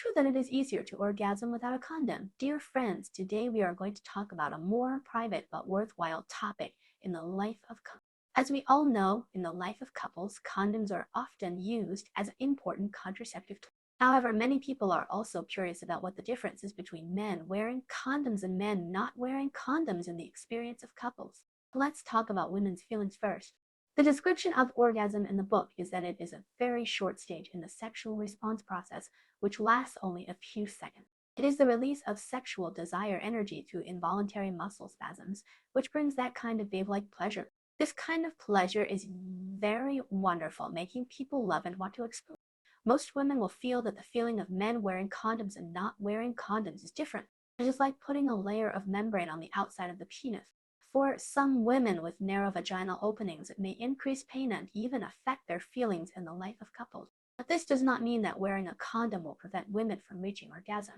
true that it is easier to orgasm without a condom? Dear friends, today we are going to talk about a more private but worthwhile topic in the life of couples. As we all know, in the life of couples, condoms are often used as an important contraceptive tool. However, many people are also curious about what the difference is between men wearing condoms and men not wearing condoms in the experience of couples. Let's talk about women's feelings first. The description of orgasm in the book is that it is a very short stage in the sexual response process, which lasts only a few seconds. It is the release of sexual desire energy through involuntary muscle spasms, which brings that kind of babe-like pleasure. This kind of pleasure is very wonderful, making people love and want to explore. Most women will feel that the feeling of men wearing condoms and not wearing condoms is different. It is like putting a layer of membrane on the outside of the penis. For some women with narrow vaginal openings, it may increase pain and even affect their feelings in the life of couples. But this does not mean that wearing a condom will prevent women from reaching orgasm.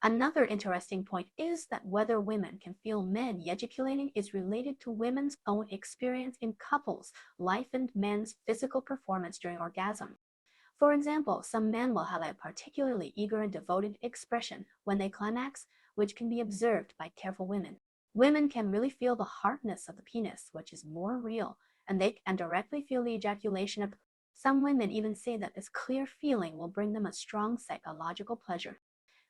Another interesting point is that whether women can feel men ejaculating is related to women's own experience in couples' life and men's physical performance during orgasm. For example, some men will have a particularly eager and devoted expression when they climax, which can be observed by careful women. Women can really feel the hardness of the penis, which is more real, and they can directly feel the ejaculation of. Some women even say that this clear feeling will bring them a strong psychological pleasure.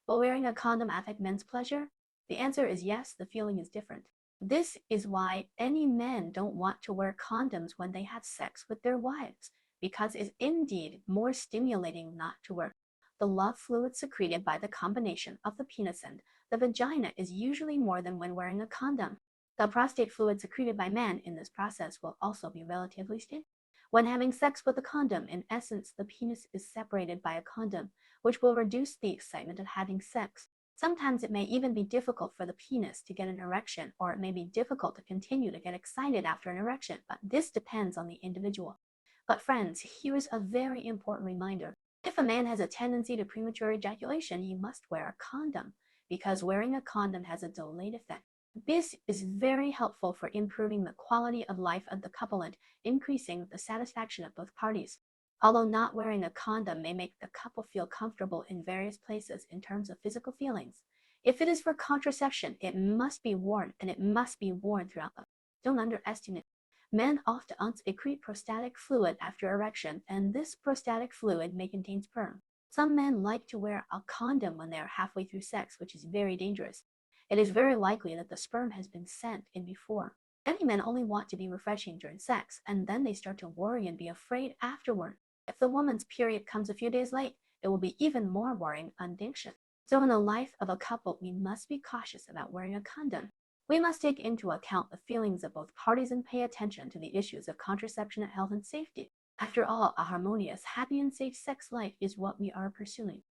Will wearing a condom affect men's pleasure? The answer is yes, the feeling is different. This is why any men don't want to wear condoms when they have sex with their wives, because it's indeed more stimulating not to wear. The love fluid secreted by the combination of the penis and the vagina is usually more than when wearing a condom. The prostate fluid secreted by men in this process will also be relatively stable. When having sex with a condom, in essence, the penis is separated by a condom, which will reduce the excitement of having sex. Sometimes it may even be difficult for the penis to get an erection, or it may be difficult to continue to get excited after an erection, but this depends on the individual. But friends, here's a very important reminder. If a man has a tendency to premature ejaculation, he must wear a condom, because wearing a condom has a delayed effect. This is very helpful for improving the quality of life of the couple and increasing the satisfaction of both parties. Although not wearing a condom may make the couple feel comfortable in various places in terms of physical feelings, if it is for contraception, it must be worn, and it must be worn throughout the. Don't underestimate. Men often secrete prostatic fluid after erection, and this prostatic fluid may contain sperm. Some men like to wear a condom when they are halfway through sex, which is very dangerous. It is very likely that the sperm has been sent in before. Many men only want to be refreshing during sex, and then they start to worry and be afraid afterward. If the woman's period comes a few days late, it will be even more worrying and anxious. So in the life of a couple, we must be cautious about wearing a condom. We must take into account the feelings of both parties and pay attention to the issues of contraception and health and safety. After all, a harmonious, happy, and safe sex life is what we are pursuing.